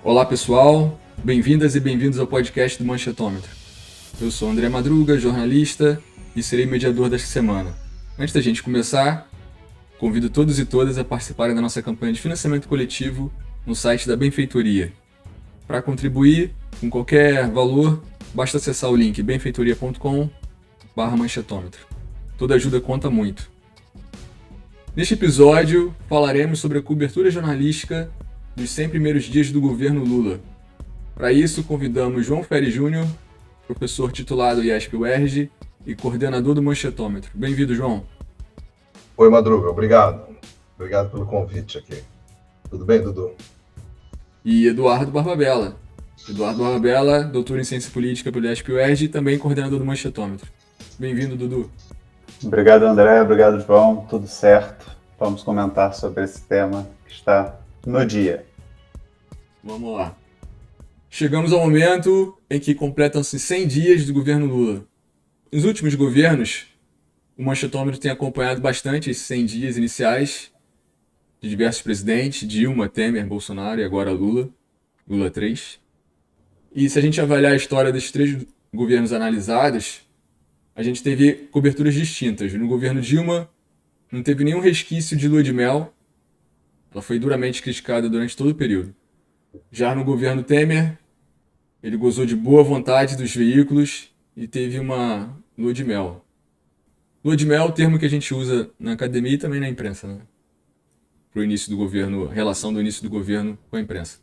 Olá pessoal, bem-vindas e bem-vindos ao podcast do Manchetômetro. Eu sou André Madruga, jornalista e serei mediador desta semana. Antes da gente começar, convido todos e todas a participarem da nossa campanha de financiamento coletivo no site da Benfeitoria. Para contribuir com qualquer valor, basta acessar o link benfeitoria.com/manchetômetro. Toda ajuda conta muito. Neste episódio, falaremos sobre a cobertura jornalística dos 100 primeiros dias do governo Lula. Para isso, convidamos João Ferri Júnior, professor titular do IESP-UERJ e coordenador do Manchetômetro. Bem-vindo, João. Oi, Madruga. Obrigado. Obrigado pelo convite aqui. Tudo bem, Dudu? E Eduardo Barbabella. Eduardo Barbabella, doutor em Ciência Política pelo IESP-UERJ e também coordenador do Manchetômetro. Bem-vindo, Dudu. Obrigado, André. Obrigado, João. Tudo certo. Vamos comentar sobre esse tema que está no dia. Vamos lá. Chegamos ao momento em que completam-se 100 dias do governo Lula. Nos últimos governos, o Manchetômetro tem acompanhado bastante esses 100 dias iniciais de diversos presidentes, Dilma, Temer, Bolsonaro e agora Lula 3. E se a gente avaliar a história desses três governos analisados, a gente teve coberturas distintas. No governo Dilma, não teve nenhum resquício de lua de mel. Ela foi duramente criticada durante todo o período. Já no governo Temer, ele gozou de boa vontade dos veículos e teve uma lua de mel. Lua de mel é o termo que a gente usa na academia e também na imprensa, né? Para o início do governo, relação do início do governo com a imprensa.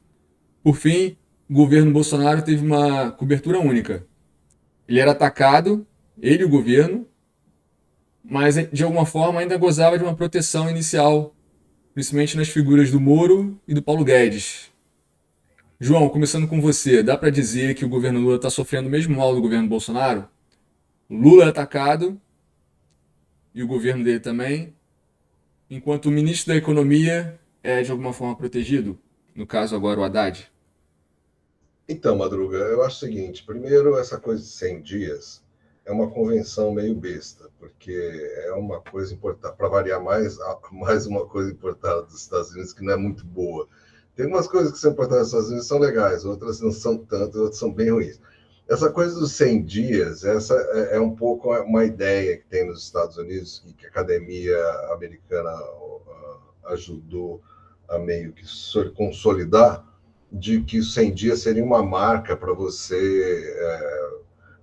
Por fim, o governo Bolsonaro teve uma cobertura única. Ele era atacado, ele e o governo, mas de alguma forma ainda gozava de uma proteção inicial, principalmente nas figuras do Moro e do Paulo Guedes. João, começando com você, dá para dizer que o governo Lula está sofrendo o mesmo mal do governo Bolsonaro? O Lula é atacado, e o governo dele também, enquanto o ministro da Economia é de alguma forma protegido, no caso agora o Haddad. Então, Madruga, eu acho o seguinte, primeiro, essa coisa de 100 dias é uma convenção meio besta, porque é uma coisa importada, para variar mais uma coisa importada dos Estados Unidos que não é muito boa. Tem umas coisas que são importadas dos Estados Unidos que são legais, outras não são tanto, outras são bem ruins. Essa coisa dos 100 dias, essa é um pouco uma ideia que tem nos Estados Unidos e que a academia americana ajudou a meio que consolidar, de que os 100 dias seria uma marca para você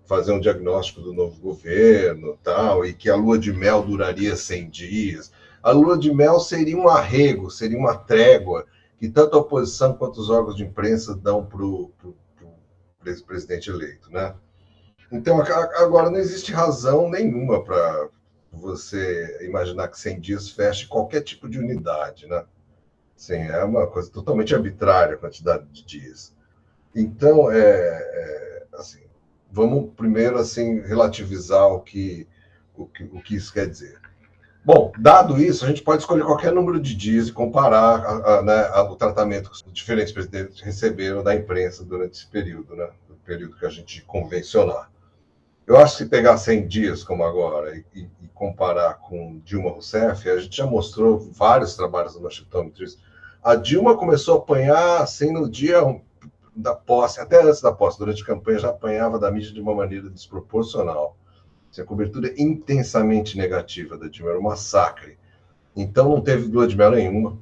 fazer um diagnóstico do novo governo, tal, e que a lua de mel duraria 100 dias. A lua de mel seria um arrego, seria uma trégua que tanto a oposição quanto os órgãos de imprensa dão para o presidente eleito, né? Então, agora não existe razão nenhuma para você imaginar que 100 dias feche qualquer tipo de unidade, né? Sim, é uma coisa totalmente arbitrária a quantidade de dias. Então, assim, vamos primeiro assim relativizar o que isso quer dizer. Bom, dado isso, a gente pode escolher qualquer número de dias e comparar o tratamento que os diferentes presidentes receberam da imprensa durante esse período, né? O período que a gente convencionar. Eu acho que se pegar 100 dias como agora e comparar com Dilma Rousseff, a gente já mostrou vários trabalhos do Manchetômetro. A Dilma começou a apanhar assim no dia da posse, até antes da posse, durante a campanha já apanhava da mídia de uma maneira desproporcional. A cobertura intensamente negativa da Dilma era um massacre. Então não teve lua de mel nenhuma,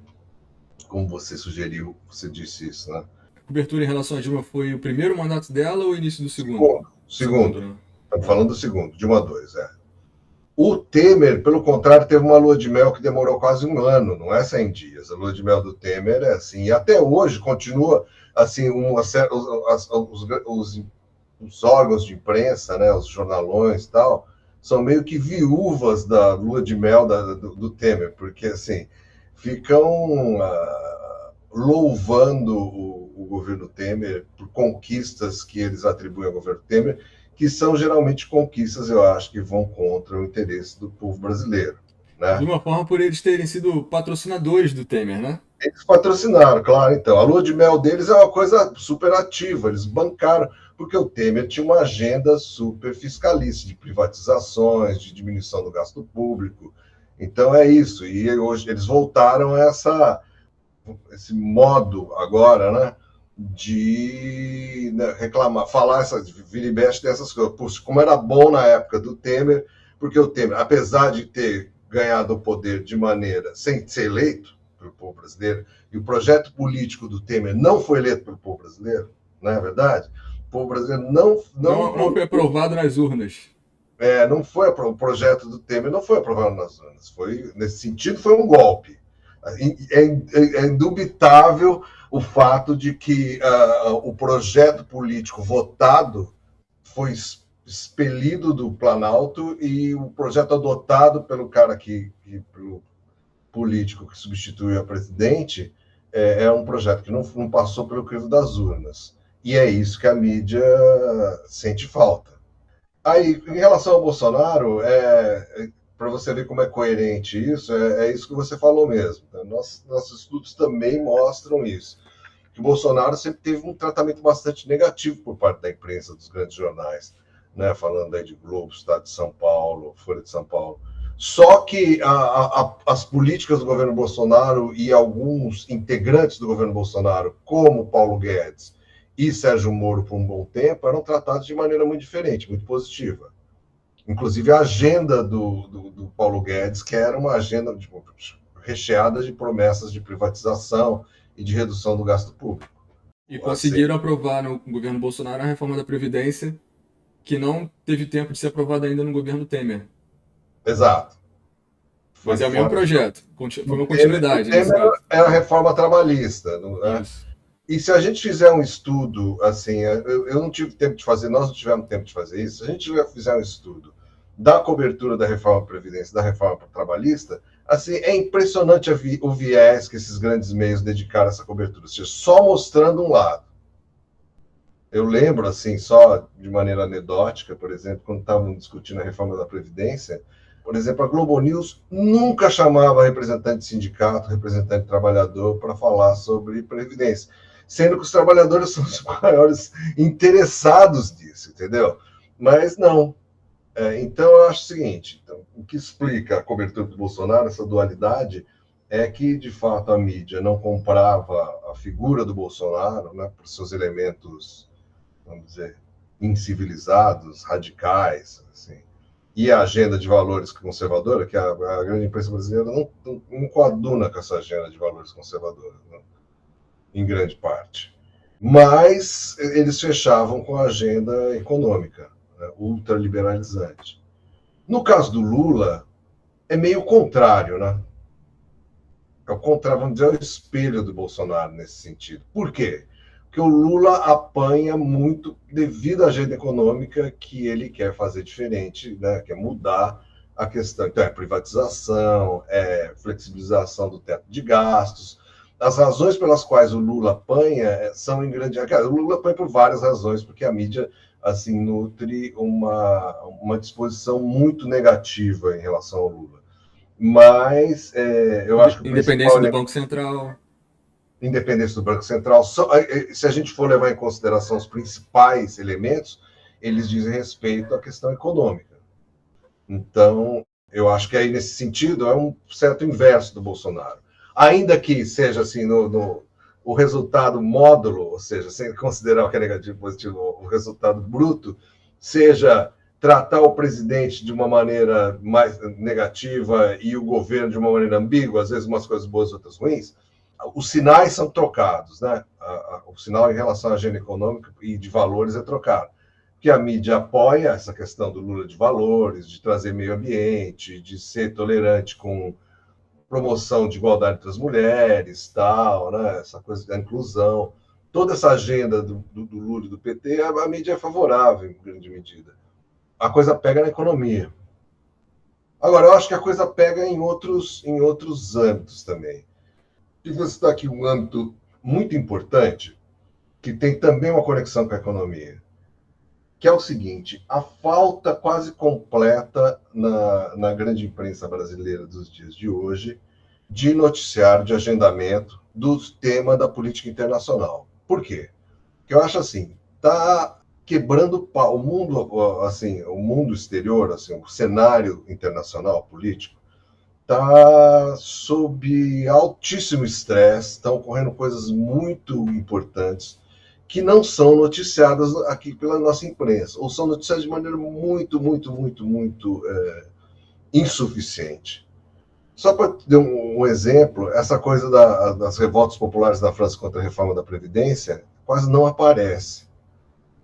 como você sugeriu, você disse isso, né? A cobertura em relação a Dilma foi o primeiro mandato dela ou o início do segundo? Segundo. Né? Estamos falando do segundo, Dilma 2, O Temer, pelo contrário, teve uma lua de mel que demorou quase um ano, não é 100 dias. A lua de mel do Temer é assim, e até hoje continua assim, os órgãos de imprensa, né, os jornalões e tal, são meio que viúvas da lua de mel do Temer, porque assim, ficam louvando o governo Temer por conquistas que eles atribuem ao governo Temer, que são geralmente conquistas, eu acho, que vão contra o interesse do povo brasileiro, né? De uma forma por eles terem sido patrocinadores do Temer, né? Eles patrocinaram, claro, então. A lua de mel deles é uma coisa super ativa, eles bancaram, porque o Temer tinha uma agenda super fiscalista, de privatizações, de diminuição do gasto público. Então é isso, e hoje eles voltaram a esse modo agora, né? de, né, reclamar, falar vira e mexe dessas coisas. Puxa, como era bom na época do Temer, porque o Temer, apesar de ter ganhado o poder de maneira sem ser eleito pelo povo brasileiro, e o projeto político do Temer não foi eleito pelo povo brasileiro, não é verdade? O povo brasileiro Não foi aprovado nas urnas. não foi o projeto do Temer não foi aprovado nas urnas. Foi, nesse sentido, foi um golpe. É indubitável o fato de que o projeto político votado foi expelido do Planalto e o projeto adotado pelo cara pelo político que substituiu a presidente, é um projeto que não passou pelo crivo das urnas. E é isso que a mídia sente falta. Aí, em relação ao Bolsonaro, para você ver como é coerente isso, é isso que você falou mesmo. Né? Nossos estudos também mostram isso. Que o Bolsonaro sempre teve um tratamento bastante negativo por parte da imprensa, dos grandes jornais, né? Falando aí de Globo, Estado de São Paulo, Folha de São Paulo. Só que as políticas do governo Bolsonaro e alguns integrantes do governo Bolsonaro, como Paulo Guedes e Sérgio Moro, por um bom tempo, eram tratados de maneira muito diferente, muito positiva. Inclusive a agenda do Paulo Guedes, que era uma agenda recheada de promessas de privatização e de redução do gasto público. E conseguiram aprovar no governo Bolsonaro a reforma da Previdência, que não teve tempo de ser aprovada ainda no governo Temer. Exato. Mas é o mesmo projeto. Foi uma continuidade. O Temer é a reforma trabalhista. Né? Isso. E se a gente fizer um estudo, assim, eu não tive tempo de fazer, nós não tivemos tempo de fazer isso, se a gente fizer um estudo da cobertura da reforma da Previdência, da reforma trabalhista, assim, é impressionante o viés que esses grandes meios dedicaram a essa cobertura, ou seja, só mostrando um lado. Eu lembro, assim, só de maneira anedótica, por exemplo, quando estavam discutindo a reforma da Previdência, por exemplo, a Globo News nunca chamava representante de sindicato, representante de trabalhador para falar sobre Previdência, sendo que os trabalhadores são os maiores interessados nisso, entendeu? Mas não. Então, eu acho o seguinte, o que explica a cobertura do Bolsonaro, essa dualidade, é que, de fato, a mídia não comprava a figura do Bolsonaro, né, por seus elementos, vamos dizer, incivilizados, radicais, assim, e a agenda de valores conservadora, que a grande imprensa brasileira não coaduna com essa agenda de valores conservadora, né, em grande parte. Mas eles fechavam com a agenda econômica, né, ultraliberalizante. No caso do Lula, é meio contrário, né? É o contrário, vamos dizer, é o espelho do Bolsonaro nesse sentido. Por quê? Porque o Lula apanha muito devido à agenda econômica que ele quer fazer diferente, né? Quer mudar a questão. Então, é privatização, é flexibilização do teto de gastos. As razões pelas quais o Lula apanha são em grande... O Lula apanha por várias razões, porque a mídia assim nutre uma disposição muito negativa em relação ao Lula. Mas eu acho que o independência do Banco Central. Independência do Banco Central. Se a gente for levar em consideração os principais elementos, eles dizem respeito à questão econômica. Então, eu acho que aí, nesse sentido, é um certo inverso do Bolsonaro. Ainda que seja assim, o resultado módulo, ou seja, sem considerar o que é negativo e positivo, o resultado bruto, seja tratar o presidente de uma maneira mais negativa e o governo de uma maneira ambígua, às vezes umas coisas boas, outras ruins, os sinais são trocados, né? O sinal em relação à agenda econômica e de valores é trocado. Porque a mídia apoia essa questão do Lula de valores, de trazer meio ambiente, de ser tolerante com promoção de igualdade entre as mulheres, tal, né? Essa coisa da inclusão. Toda essa agenda do Lula e do PT, a mídia é favorável, em grande medida. A coisa pega na economia. Agora, eu acho que a coisa pega em outros âmbitos também. E você está aqui um âmbito muito importante, que tem também uma conexão com a economia, que é o seguinte: a falta quase completa na grande imprensa brasileira dos dias de hoje de noticiário, de agendamento do tema da política internacional. Por quê? Porque eu acho assim, está quebrando o mundo, assim, o mundo exterior, assim, o cenário internacional político está sob altíssimo estresse, estão ocorrendo coisas muito importantes, que não são noticiadas aqui pela nossa imprensa, ou são noticiadas de maneira muito, muito, muito, muito insuficiente. Só para dar um exemplo, essa coisa das revoltas populares da França contra a reforma da Previdência quase não aparece.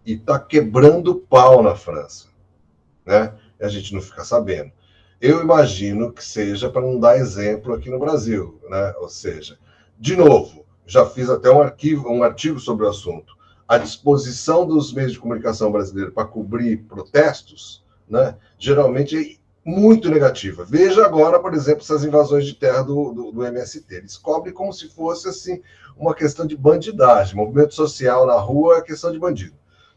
E está quebrando pau na França, né? E a gente não fica sabendo. Eu imagino que seja para não dar exemplo aqui no Brasil, né? Ou seja, de novo, já fiz até um artigo sobre o assunto. A disposição dos meios de comunicação brasileiros para cobrir protestos, né, geralmente é muito negativa. Veja agora, por exemplo, essas invasões de terra do MST. Eles cobrem como se fosse assim, uma questão de bandidagem. Movimento social na rua é questão de bandido.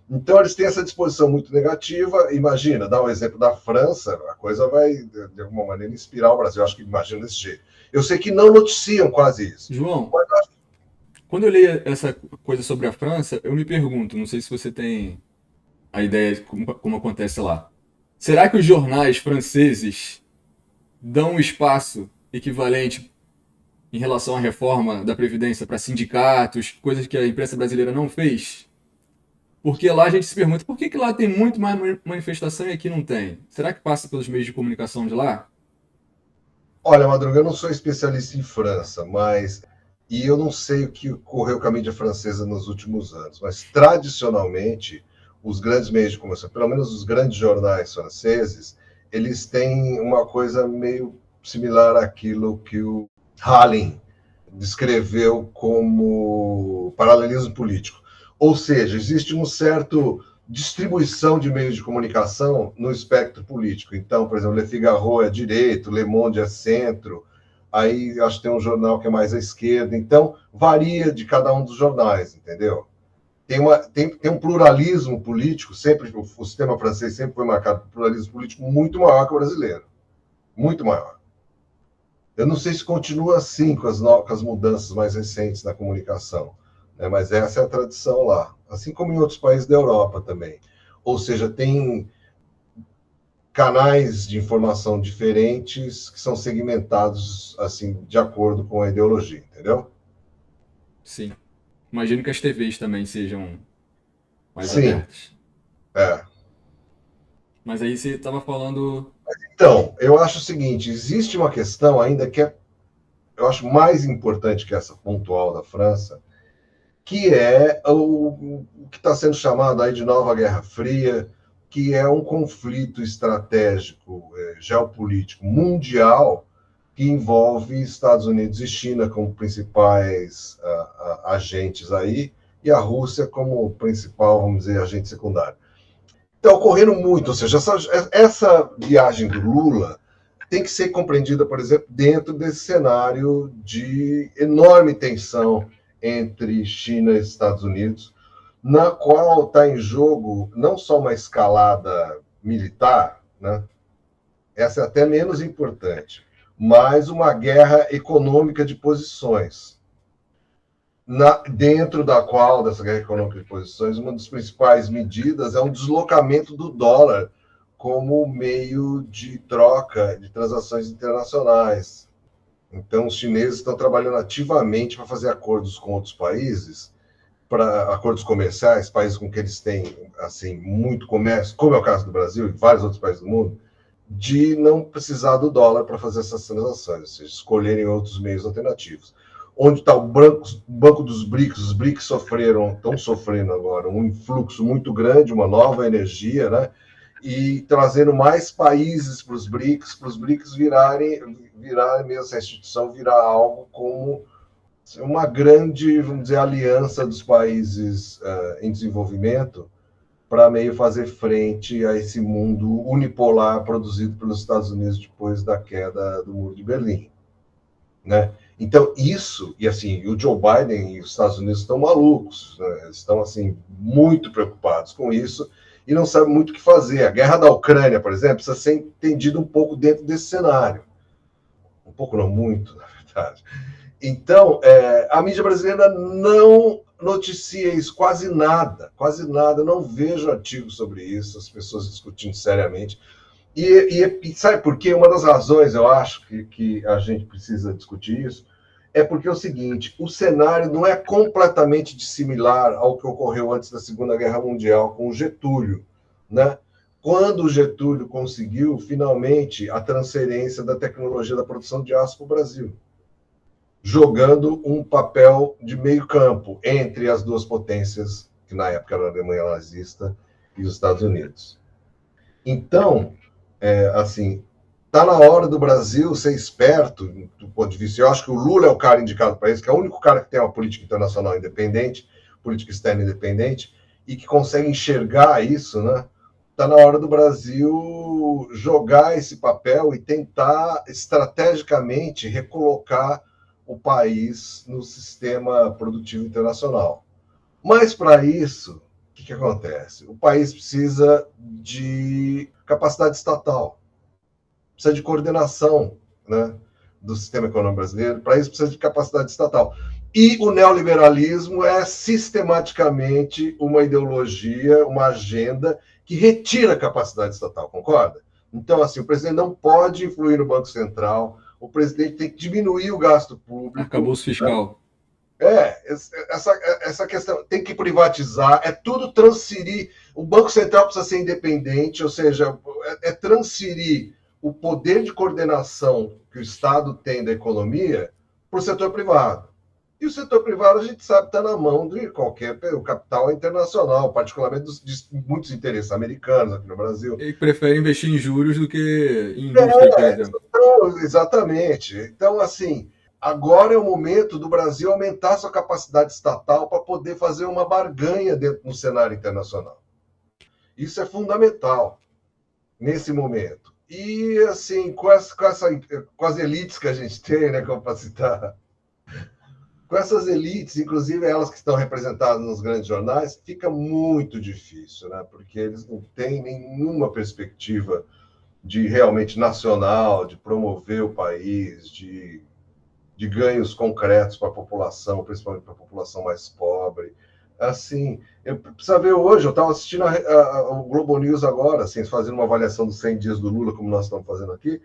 Então, eles têm essa disposição muito negativa. Imagina, dá um exemplo da França, a coisa vai, de alguma maneira, inspirar o Brasil. Eu acho que imagina desse jeito. Eu sei que não noticiam quase isso. João, quando eu leio essa coisa sobre a França, eu me pergunto, não sei se você tem a ideia de como acontece lá. Será que os jornais franceses dão um espaço equivalente em relação à reforma da Previdência para sindicatos, coisas que a imprensa brasileira não fez? Porque lá a gente se pergunta, por que lá tem muito mais manifestação e aqui não tem? Será que passa pelos meios de comunicação de lá? Olha, Madruga, eu não sou especialista em França, e eu não sei o que ocorreu com a mídia francesa nos últimos anos, mas tradicionalmente os grandes meios de comunicação, pelo menos os grandes jornais franceses, eles têm uma coisa meio similar àquilo que o Halin descreveu como paralelismo político. Ou seja, existe um certo distribuição de meios de comunicação no espectro político. Então, por exemplo, Le Figaro é direito, Le Monde é centro, aí acho que tem um jornal que é mais à esquerda. Então, varia de cada um dos jornais, entendeu? Tem um pluralismo político, sempre o sistema francês sempre foi marcado por pluralismo político muito maior que o brasileiro. Muito maior. Eu não sei se continua assim com as mudanças mais recentes na comunicação, né? Mas essa é a tradição lá. Assim como em outros países da Europa também. Ou seja, tem canais de informação diferentes que são segmentados assim de acordo com a ideologia, entendeu? Sim. Imagino que as TVs também sejam mais Sim, abertas. é. Mas aí você estava falando... Então, eu acho o seguinte, existe uma questão ainda que eu acho mais importante que essa pontual da França, que é o que está sendo chamado aí de nova Guerra Fria, que é um conflito estratégico, geopolítico mundial que envolve Estados Unidos e China como principais agentes aí, e a Rússia como principal, vamos dizer, agente secundário. Está ocorrendo muito, ou seja, essa viagem do Lula tem que ser compreendida, por exemplo, dentro desse cenário de enorme tensão entre China e Estados Unidos, na qual está em jogo não só uma escalada militar, né? Essa é até menos importante, mas uma guerra econômica de posições, dentro da qual, dessa guerra econômica de posições, uma das principais medidas é um deslocamento do dólar como meio de troca de transações internacionais. Então, os chineses estão trabalhando ativamente para fazer acordos com outros países, para acordos comerciais, países com que eles têm assim muito comércio, como é o caso do Brasil e vários outros países do mundo, de não precisar do dólar para fazer essas transações, ou seja, escolherem outros meios alternativos. Onde está o banco dos BRICS? Os BRICS estão sofrendo agora um influxo muito grande, uma nova energia, né? E trazendo mais países para os BRICS virarem mesmo, essa instituição virar algo como uma grande, vamos dizer, aliança dos países em desenvolvimento para meio fazer frente a esse mundo unipolar produzido pelos Estados Unidos depois da queda do Muro de Berlim, né? Então, isso, e assim, o Joe Biden e os Estados Unidos estão malucos, né? Estão, assim, muito preocupados com isso e não sabem muito o que fazer. A guerra da Ucrânia, por exemplo, precisa ser entendida um pouco dentro desse cenário. Um pouco, não muito, na verdade. Então, a mídia brasileira não noticia isso, quase nada, não vejo artigos sobre isso, as pessoas discutindo seriamente. E sabe por quê? Uma das razões, eu acho, que a gente precisa discutir isso, é porque é o seguinte, o cenário não é completamente dissimilar ao que ocorreu antes da Segunda Guerra Mundial com o Getúlio, né? Quando o Getúlio conseguiu, finalmente, a transferência da tecnologia da produção de aço para o Brasil, jogando um papel de meio campo entre as duas potências, que na época era a Alemanha nazista e os Estados Unidos. Então, assim, está na hora do Brasil ser esperto do ponto de vista. Eu acho que o Lula é o cara indicado para isso, que é o único cara que tem uma política internacional independente, política externa independente, e que consegue enxergar isso, né? Está na hora do Brasil jogar esse papel e tentar estrategicamente recolocar o país no sistema produtivo internacional. Mas, para isso, o que acontece? O país precisa de capacidade estatal, precisa de coordenação, né, do sistema econômico brasileiro. Para isso, precisa de capacidade estatal. E o neoliberalismo é sistematicamente uma ideologia, uma agenda que retira a capacidade estatal, concorda? Então, assim, o presidente não pode influir no Banco Central, o presidente tem que diminuir o gasto público. Arcabouço fiscal. Essa questão tem que privatizar, é tudo transferir. O Banco Central precisa ser independente, ou seja, é transferir o poder de coordenação que o Estado tem da economia para o setor privado. E o setor privado, a gente sabe, está na mão de qualquer o capital internacional, particularmente de muitos interesses americanos aqui no Brasil. Ele prefere investir em juros do que em indústria, por exemplo. Exatamente. Então, assim, agora é o momento do Brasil aumentar sua capacidade estatal para poder fazer uma barganha dentro no cenário internacional. Isso é fundamental nesse momento. E, assim, com as elites que a gente tem, né, como para citar, com essas elites, inclusive elas que estão representadas nos grandes jornais, fica muito difícil, né, porque eles não têm nenhuma perspectiva de realmente nacional, de promover o país, de ganhos concretos para a população, principalmente para a população mais pobre. Assim, eu precisa ver hoje, eu estava assistindo o Globo News agora, assim, fazendo uma avaliação dos 100 dias do Lula, como nós estamos fazendo aqui.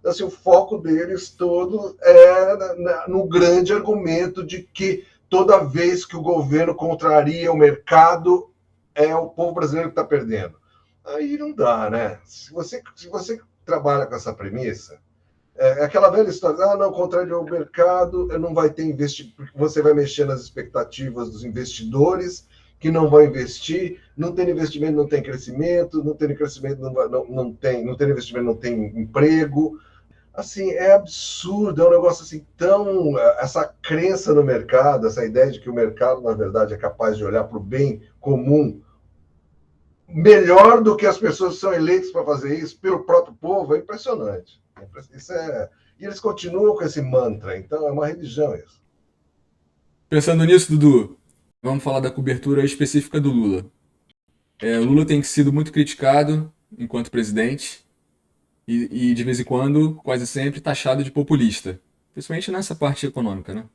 Assim, o foco deles todo é no grande argumento de que toda vez que o governo contraria o mercado, é o povo brasileiro que está perdendo. Aí não dá, né? Se você trabalha com essa premissa, é aquela velha história, não, contraria o mercado, não vai ter investimento, porque você vai mexer nas expectativas dos investidores que não vão investir, não tem investimento, não tem crescimento, não tem crescimento, não tem investimento, não tem emprego. Assim, é absurdo, é um negócio assim tão... Essa crença no mercado, essa ideia de que o mercado, na verdade, é capaz de olhar para o bem comum melhor do que as pessoas que são eleitas para fazer isso pelo próprio povo, é impressionante. E eles continuam com esse mantra, então é uma religião isso. Pensando nisso, Dudu, vamos falar da cobertura específica do Lula. O Lula tem sido muito criticado enquanto presidente e de vez em quando, quase sempre, taxado de populista, principalmente nessa parte econômica, né?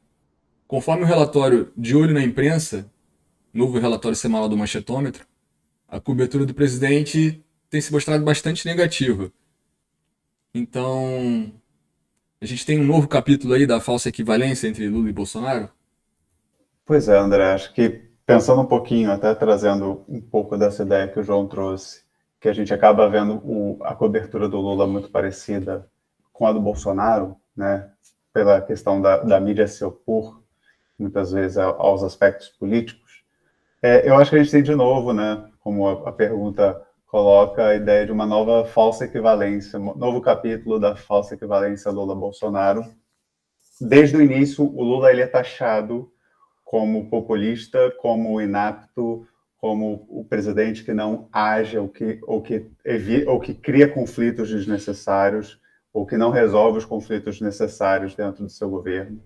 Conforme o relatório De Olho na Imprensa, novo relatório semanal do Manchetômetro, a cobertura do presidente tem se mostrado bastante negativa. Então, a gente tem um novo capítulo aí da falsa equivalência entre Lula e Bolsonaro? Pois é, André, acho que pensando um pouquinho, até trazendo um pouco dessa ideia que o João trouxe, que a gente acaba vendo a cobertura do Lula muito parecida com a do Bolsonaro, né, pela questão da mídia se opor, muitas vezes, aos aspectos políticos. Eu acho que a gente tem de novo, né, como a pergunta coloca, a ideia de uma nova falsa equivalência, um novo capítulo da falsa equivalência Lula-Bolsonaro. Desde o início, o Lula ele é taxado como populista, como inapto, como o presidente que não age ou que cria conflitos desnecessários, ou que não resolve os conflitos necessários dentro do seu governo.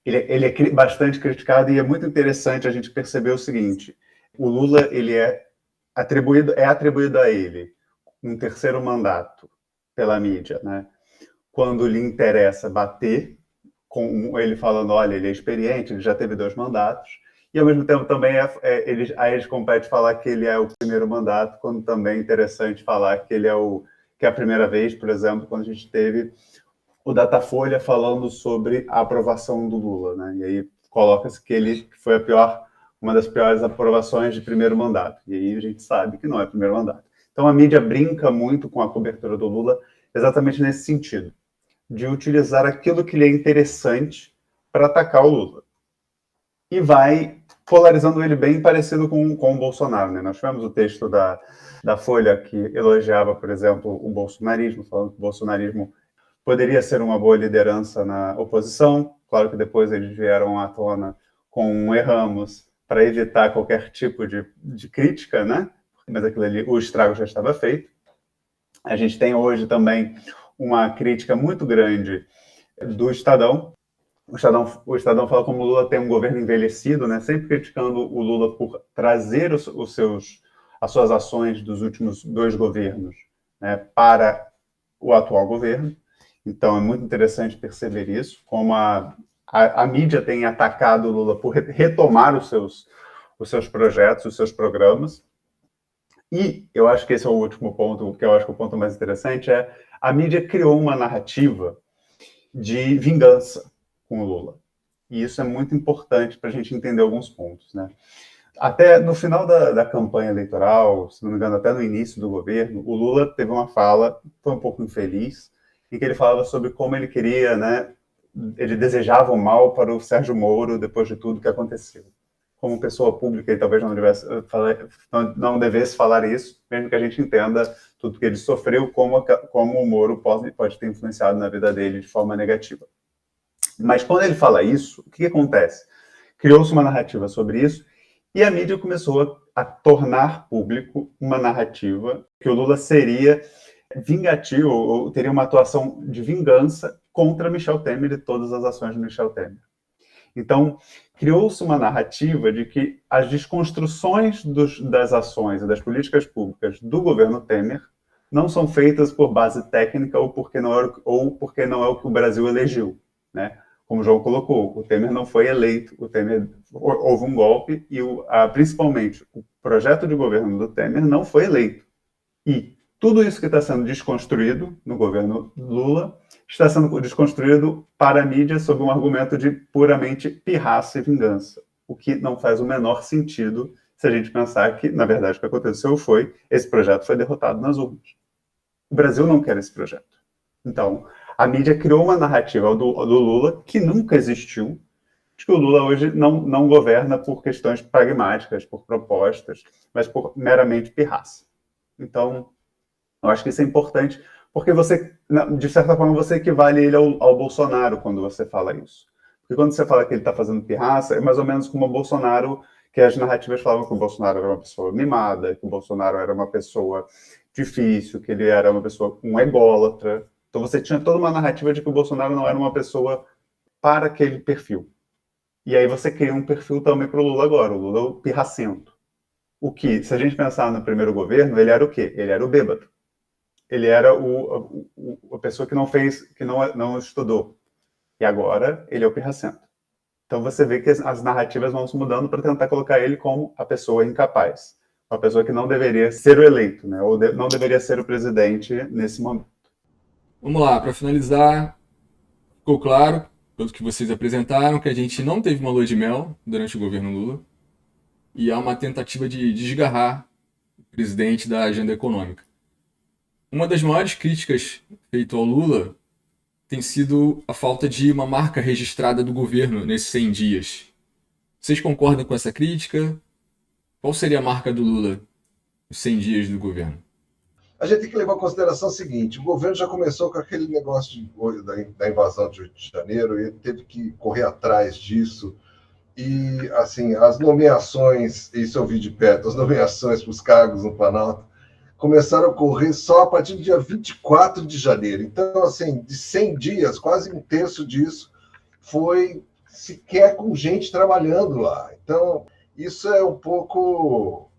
Ele é bastante criticado e é muito interessante a gente perceber o seguinte: o Lula ele é atribuído a ele um terceiro mandato pela mídia, né? Quando lhe interessa bater, com ele falando, olha, ele é experiente, ele já teve 2 mandatos, e ao mesmo tempo também a eles compete falar que ele é o primeiro mandato, quando também é interessante falar que ele é a primeira vez, por exemplo, quando a gente teve o Datafolha falando sobre a aprovação do Lula, né? E aí coloca-se que ele foi uma das piores aprovações de primeiro mandato. E aí a gente sabe que não é primeiro mandato. Então a mídia brinca muito com a cobertura do Lula exatamente nesse sentido, de utilizar aquilo que lhe é interessante para atacar o Lula. E vai polarizando ele bem parecido com o Bolsonaro, né? Nós tivemos o texto da Folha que elogiava, por exemplo, o bolsonarismo, falando que o bolsonarismo poderia ser uma boa liderança na oposição. Claro que depois eles vieram à tona com um erramos para evitar qualquer tipo de crítica, né? Mas aquilo ali, o estrago já estava feito. A gente tem hoje também uma crítica muito grande do Estadão. O Estadão fala como o Lula tem um governo envelhecido, né? Sempre criticando o Lula por trazer as suas ações dos últimos 2 governos, né, para o atual governo. Então é muito interessante perceber isso, como a mídia tem atacado o Lula por retomar os seus projetos, os seus programas. E eu acho que esse é o último ponto, que eu acho que o ponto mais interessante é a mídia criou uma narrativa de vingança com o Lula. E isso é muito importante para a gente entender alguns pontos, né? Até no final da campanha eleitoral, se não me engano, até no início do governo, o Lula teve uma fala, foi um pouco infeliz, em que ele falava sobre como ele queria, né? Ele desejava o mal para o Sérgio Moro depois de tudo que aconteceu. Como pessoa pública, ele talvez não devesse falar isso, mesmo que a gente entenda tudo que ele sofreu, como o Moro pode ter influenciado na vida dele de forma negativa. Mas quando ele fala isso, o que acontece? Criou-se uma narrativa sobre isso e a mídia começou a tornar público uma narrativa que o Lula seria vingativo ou teria uma atuação de vingança contra Michel Temer e todas as ações de Michel Temer. Então, criou-se uma narrativa de que as desconstruções das ações e das políticas públicas do governo Temer não são feitas por base técnica ou porque não é o que o Brasil elegeu, né? Como o João colocou, o Temer não foi eleito, houve um golpe e principalmente o projeto de governo do Temer não foi eleito. E tudo isso que está sendo desconstruído no governo Lula está sendo desconstruído para a mídia sob um argumento de puramente pirraça e vingança, o que não faz o menor sentido se a gente pensar que, na verdade, o que aconteceu foi esse projeto foi derrotado nas urnas. O Brasil não quer esse projeto. Então, a mídia criou uma narrativa do Lula que nunca existiu, de que o Lula hoje não governa por questões pragmáticas, por propostas, mas por meramente pirraça. Então, eu acho que isso é importante, porque você, de certa forma, você equivale ele ao Bolsonaro quando você fala isso. Porque quando você fala que ele está fazendo pirraça, é mais ou menos como o Bolsonaro, que as narrativas falavam que o Bolsonaro era uma pessoa mimada, que o Bolsonaro era uma pessoa difícil, que ele era uma pessoa um ególatra. Então você tinha toda uma narrativa de que o Bolsonaro não era uma pessoa para aquele perfil. E aí você cria um perfil também para o Lula agora, o Lula é o pirracento. O que, se a gente pensar no primeiro governo, ele era o quê? Ele era o bêbado. Ele era a pessoa que não estudou. E agora ele é o pirracento. Então você vê que as narrativas vão se mudando para tentar colocar ele como a pessoa incapaz. Uma pessoa que não deveria ser o eleito, né? Ou não deveria ser o presidente nesse momento. Vamos lá, para finalizar, ficou claro, pelo que vocês apresentaram, que a gente não teve uma lua de mel durante o governo Lula e há uma tentativa de desgarrar o presidente da agenda econômica. Uma das maiores críticas feitas ao Lula tem sido a falta de uma marca registrada do governo nesses 100 dias. Vocês concordam com essa crítica? Qual seria a marca do Lula nos 100 dias do governo? A gente tem que levar em consideração o seguinte, o governo já começou com aquele negócio da invasão de 8 de janeiro e ele teve que correr atrás disso. E, assim, as nomeações, isso eu vi de perto, as nomeações para os cargos no Planalto começaram a ocorrer só a partir do dia 24 de janeiro. Então, assim, de 100 dias, quase um terço disso foi sequer com gente trabalhando lá. Então, isso é um pouco...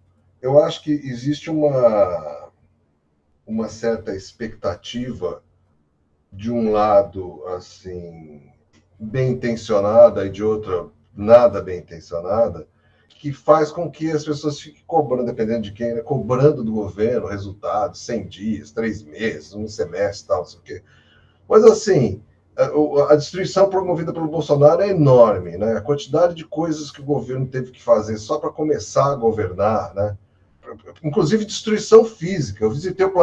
Eu acho que existe uma certa expectativa de um lado, assim, bem intencionada e de outra nada bem intencionada, que faz com que as pessoas fiquem cobrando, dependendo de quem, né, cobrando do governo resultados, 100 dias, 3 meses, um semestre, tal, não sei o quê. Mas, assim, A destruição promovida pelo Bolsonaro é enorme, né? A quantidade de coisas que o governo teve que fazer só para começar a governar, né? Inclusive destruição física. Eu visitei o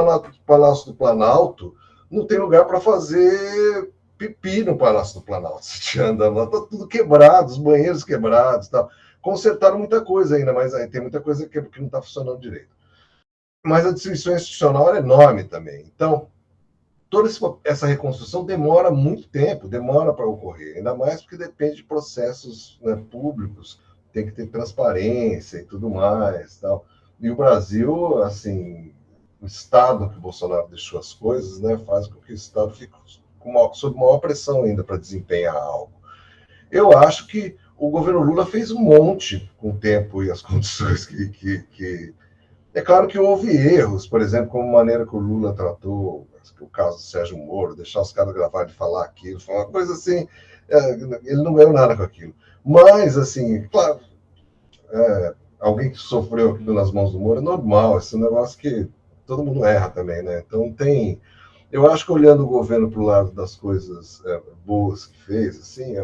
Palácio do Planalto, não tem lugar para fazer pipi no Palácio do Planalto. Você anda lá, tá tudo quebrado, os banheiros quebrados, tal. Consertaram muita coisa ainda, mas aí tem muita coisa que não está funcionando direito. Mas a destruição institucional é enorme também. Então, toda essa reconstrução demora muito tempo, demora para ocorrer, ainda mais porque depende de processos, né, públicos, tem que ter transparência e tudo mais, tal. E o Brasil, assim, o estado que o Bolsonaro deixou as coisas, né, faz com que o estado fique sob maior pressão ainda para desempenhar algo. Eu acho que o governo Lula fez um monte com o tempo e as condições que... É claro que houve erros, por exemplo, como a maneira que o Lula tratou o caso do Sérgio Moro, deixar os caras gravarem e falar aquilo, foi uma coisa assim, ele não ganhou nada com aquilo. Mas, assim, claro, alguém que sofreu aquilo nas mãos do Moro é normal, esse é um negócio que todo mundo erra também, né? Então tem... Eu acho que olhando o governo para o lado das coisas boas que fez, assim,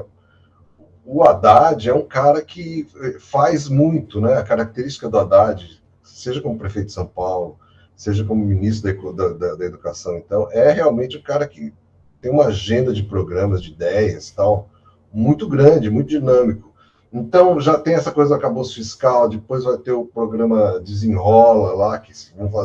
o Haddad é um cara que faz muito, né? A característica do Haddad, seja como prefeito de São Paulo, seja como ministro da Educação, então, é realmente um cara que tem uma agenda de programas, de ideias, tal, muito grande, muito dinâmico. Então, já tem essa coisa do arcabouço fiscal, depois vai ter o programa Desenrola lá, que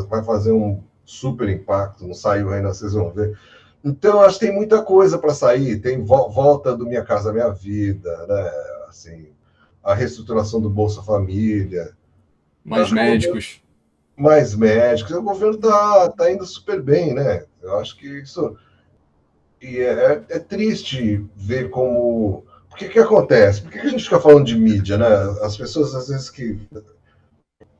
vai fazer um super impacto, não saiu ainda, vocês vão ver. Então, acho que tem muita coisa para sair, tem volta do Minha Casa Minha Vida, né? Assim, a reestruturação do Bolsa Família. Mais médicos. Mais médicos. O governo tá indo super bem, né? Eu acho que isso... E é triste ver como... O que acontece? Por que a gente fica falando de mídia, né? As pessoas, às vezes,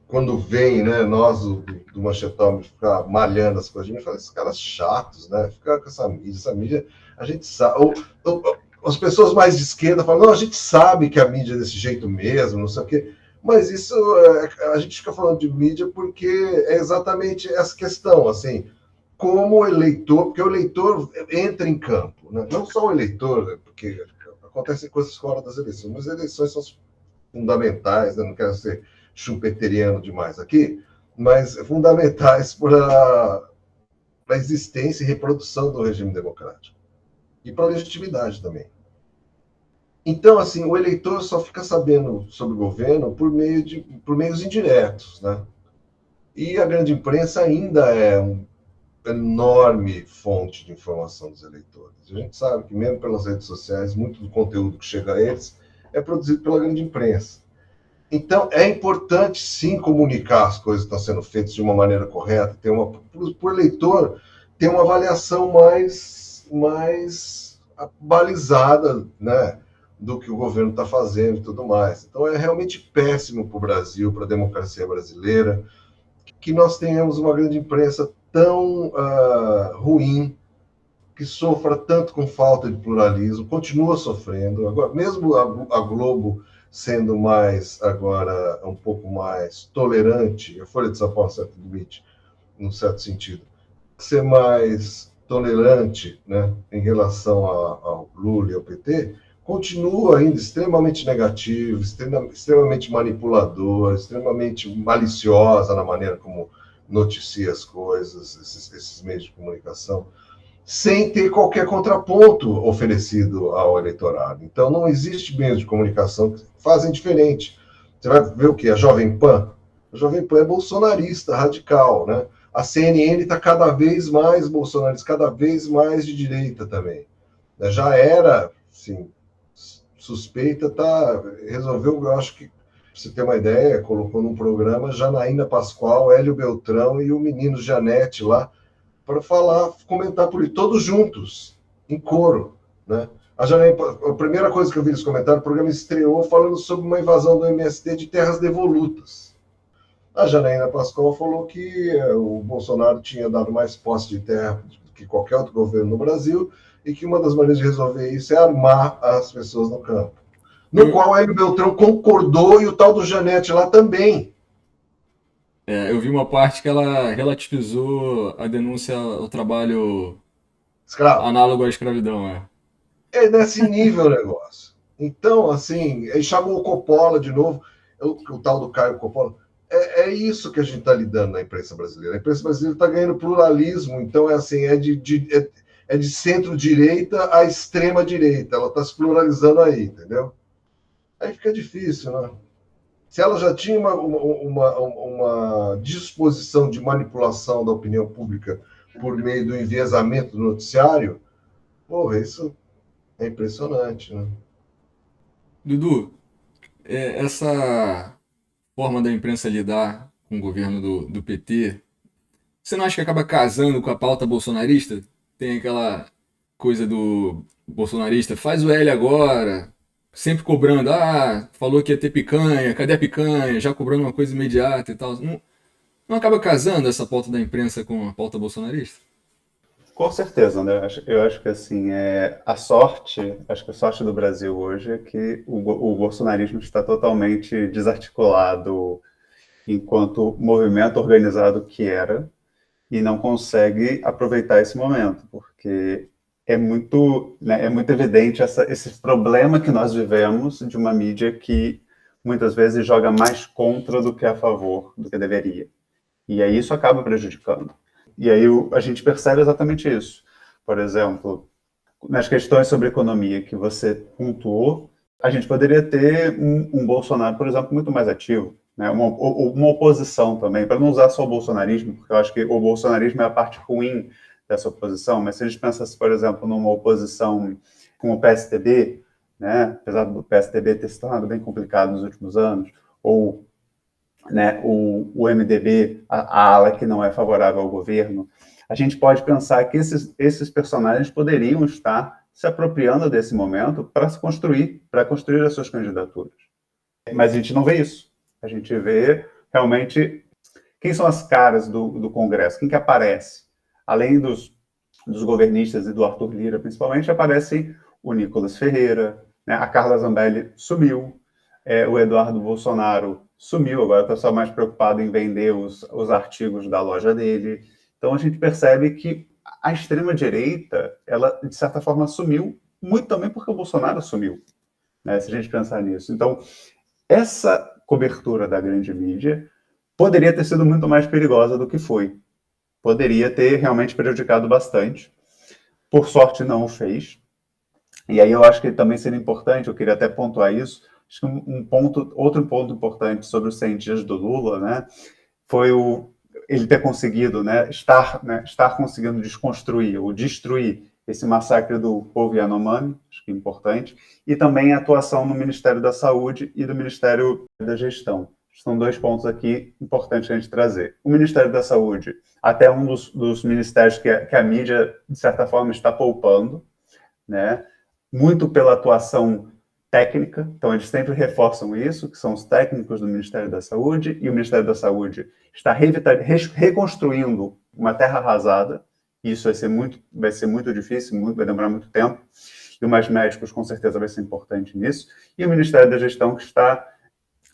quando vem, né, nós do Machetão ficar malhando as coisas, a gente fala, esses caras chatos, né? Ficar com essa mídia, a gente sabe... As pessoas mais de esquerda falam, não, a gente sabe que a mídia é desse jeito mesmo, não sei o quê. Mas isso, a gente fica falando de mídia porque é exatamente essa questão, assim, como o eleitor, porque o eleitor entra em campo, né? Não só o eleitor, porque acontecem coisas fora das eleições, mas as eleições são fundamentais, né? Não quero ser chumpeteriano demais aqui, mas fundamentais para a existência e reprodução do regime democrático. E para a legitimidade também. Então, assim, o eleitor só fica sabendo sobre o governo por meios indiretos, né? E a grande imprensa ainda é uma enorme fonte de informação dos eleitores. A gente sabe que, mesmo pelas redes sociais, muito do conteúdo que chega a eles é produzido pela grande imprensa. Então, é importante, sim, comunicar as coisas que estão sendo feitas de uma maneira correta, por eleitor, ter uma avaliação mais balizada, né, do que o governo está fazendo e tudo mais. Então, é realmente péssimo para o Brasil, para a democracia brasileira, que nós tenhamos uma grande imprensa tão ruim, que sofra tanto com falta de pluralismo, continua sofrendo. Agora, mesmo a Globo sendo agora um pouco mais tolerante, a Folha de São Paulo, certo limite, num certo sentido, ser mais tolerante, né, em relação ao Lula e ao PT, continua ainda extremamente negativo, extremamente manipulador, extremamente maliciosa na maneira como noticia as coisas, esses meios de comunicação, sem ter qualquer contraponto oferecido ao eleitorado. Então, não existe meios de comunicação que fazem diferente. Você vai ver o quê? A Jovem Pan? A Jovem Pan é bolsonarista, radical, né? A CNN está cada vez mais bolsonarista, cada vez mais de direita também. Já era, assim, suspeita, resolveu, eu acho que, pra você ter uma ideia, colocou num programa Janaína Pascoal, Hélio Beltrão e o menino Janete lá, para comentar por ele, todos juntos, em coro, né? A primeira coisa que eu vi eles comentar, o programa estreou falando sobre uma invasão do MST de terras devolutas. A Janaína Pascoal falou que o Bolsonaro tinha dado mais posse de terra do que qualquer outro governo no Brasil e que uma das maneiras de resolver isso é armar as pessoas no campo. No qual o Hélio Beltrão concordou e o tal do Janete lá também. Eu vi uma parte que ela relativizou a denúncia ao trabalho escravo, análogo à escravidão. É nesse nível o negócio. Então, assim, ele chamou o Coppola de novo, o tal do Caio Coppola. É isso que a gente está lidando na imprensa brasileira. A imprensa brasileira está ganhando pluralismo, então é assim, é de centro-direita à extrema-direita. Ela está se pluralizando aí, entendeu? Aí fica difícil, né? Se ela já tinha uma disposição de manipulação da opinião pública por meio do enviesamento do noticiário, porra, isso é impressionante, né? Dudu, essa forma da imprensa lidar com o governo do PT, você não acha que acaba casando com a pauta bolsonarista? Tem aquela coisa do bolsonarista, faz o L agora, sempre cobrando, falou que ia ter picanha, cadê a picanha? Já cobrando uma coisa imediata e tal. Não, não acaba casando essa pauta da imprensa com a pauta bolsonarista? Com certeza, André. Eu acho que assim, acho que a sorte do Brasil hoje é que o bolsonarismo está totalmente desarticulado enquanto movimento organizado que era e não consegue aproveitar esse momento, porque é muito evidente esse problema que nós vivemos de uma mídia que muitas vezes joga mais contra do que a favor do que deveria. E aí isso acaba prejudicando. E aí a gente percebe exatamente isso. Por exemplo, nas questões sobre economia que você pontuou, a gente poderia ter um Bolsonaro, por exemplo, muito mais ativo, né? Uma oposição também, para não usar só o bolsonarismo, porque eu acho que o bolsonarismo é a parte ruim dessa oposição, mas se a gente pensasse, por exemplo, numa oposição com o PSDB, né? Apesar do PSDB ter se tornado bem complicado nos últimos anos, ou né, o MDB, a ala que não é favorável ao governo, a gente pode pensar que esses personagens poderiam estar se apropriando desse momento para construir as suas candidaturas. Mas a gente não vê isso. A gente vê realmente quem são as caras do Congresso, quem que aparece. Além dos governistas e do Arthur Lira, principalmente, aparece o Nicolas Ferreira, né, a Carla Zambelli sumiu, o Eduardo Bolsonaro sumiu, agora está só mais preocupado em vender os artigos da loja dele. Então a gente percebe que a extrema-direita, ela, de certa forma, sumiu, muito também porque o Bolsonaro sumiu, né, se a gente pensar nisso. Então, essa cobertura da grande mídia poderia ter sido muito mais perigosa do que foi. Poderia ter realmente prejudicado bastante. Por sorte, não o fez. E aí eu acho que também seria importante, eu queria até pontuar isso, acho que outro ponto importante sobre os 100 dias do Lula, né, foi ele ter conseguido, né, estar conseguindo desconstruir ou destruir esse massacre do povo Yanomami, acho que é importante, e também a atuação no Ministério da Saúde e do Ministério da Gestão. São dois pontos aqui importantes a gente trazer. O Ministério da Saúde, até um dos ministérios que a mídia, de certa forma, está poupando, né, muito pela atuação técnica, então eles sempre reforçam isso, que são os técnicos do Ministério da Saúde, e o Ministério da Saúde está reconstruindo uma terra arrasada, e isso vai ser muito difícil, vai demorar muito tempo, e o Mais Médicos com certeza vai ser importante nisso, e o Ministério da Gestão que está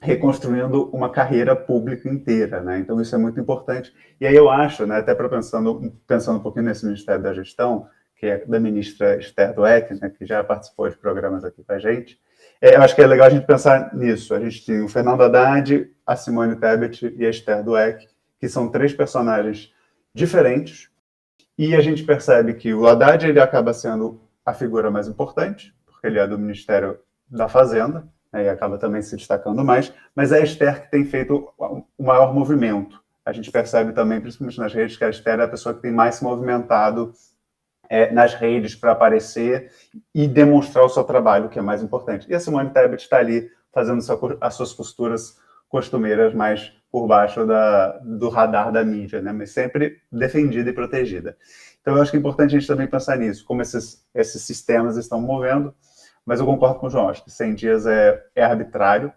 reconstruindo uma carreira pública inteira, né? Então isso é muito importante. E aí eu acho, né, até pensando um pouquinho nesse Ministério da Gestão, que é da ministra Esther Dweck, né, que já participou de programas aqui com a gente, eu acho que é legal a gente pensar nisso. A gente tem o Fernando Haddad, a Simone Tebet e a Esther Dweck, que são três personagens diferentes, e a gente percebe que o Haddad ele acaba sendo a figura mais importante, porque ele é do Ministério da Fazenda, né, e acaba também se destacando mais, mas é a Esther que tem feito o maior movimento. A gente percebe também, principalmente nas redes, que a Esther é a pessoa que tem mais se movimentado nas redes para aparecer e demonstrar o seu trabalho, que é mais importante. E a Simone Tebet está ali fazendo as suas costuras costumeiras mais por baixo do radar da mídia, né? Mas sempre defendida e protegida. Então eu acho que é importante a gente também pensar nisso, como esses sistemas estão movendo, mas eu concordo com o João, acho que 100 dias é arbitrário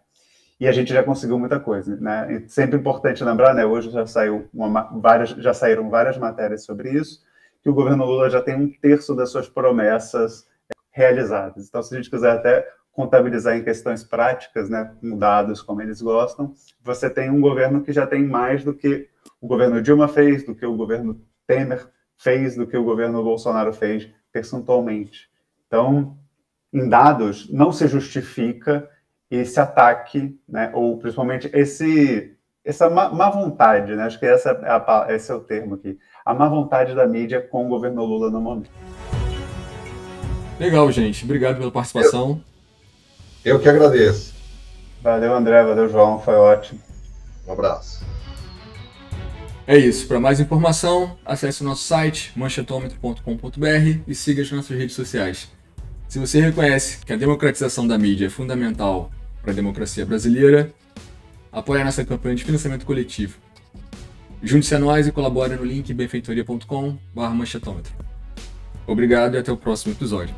e a gente já conseguiu muita coisa, né? E sempre importante lembrar, né? Hoje já saíram várias matérias sobre isso, que o governo Lula já tem 1/3 das suas promessas realizadas. Então, se a gente quiser até contabilizar em questões práticas, né, com dados como eles gostam, você tem um governo que já tem mais do que o governo Dilma fez, do que o governo Temer fez, do que o governo Bolsonaro fez percentualmente. Então, em dados não se justifica esse ataque, né, ou principalmente essa má vontade, né, acho que esse é o termo aqui, a má vontade da mídia com o governo Lula no momento. Legal, gente. Obrigado pela participação. Eu que agradeço. Valeu, André, valeu, João, foi ótimo. Um abraço. É isso. Para mais informação, acesse o nosso site manchetômetro.com.br e siga as nossas redes sociais. Se você reconhece que a democratização da mídia é fundamental para a democracia brasileira, apoie a nossa campanha de financiamento coletivo. Junte-se a nós e colabore no link benfeitoria.com/manchetômetro. Obrigado e até o próximo episódio.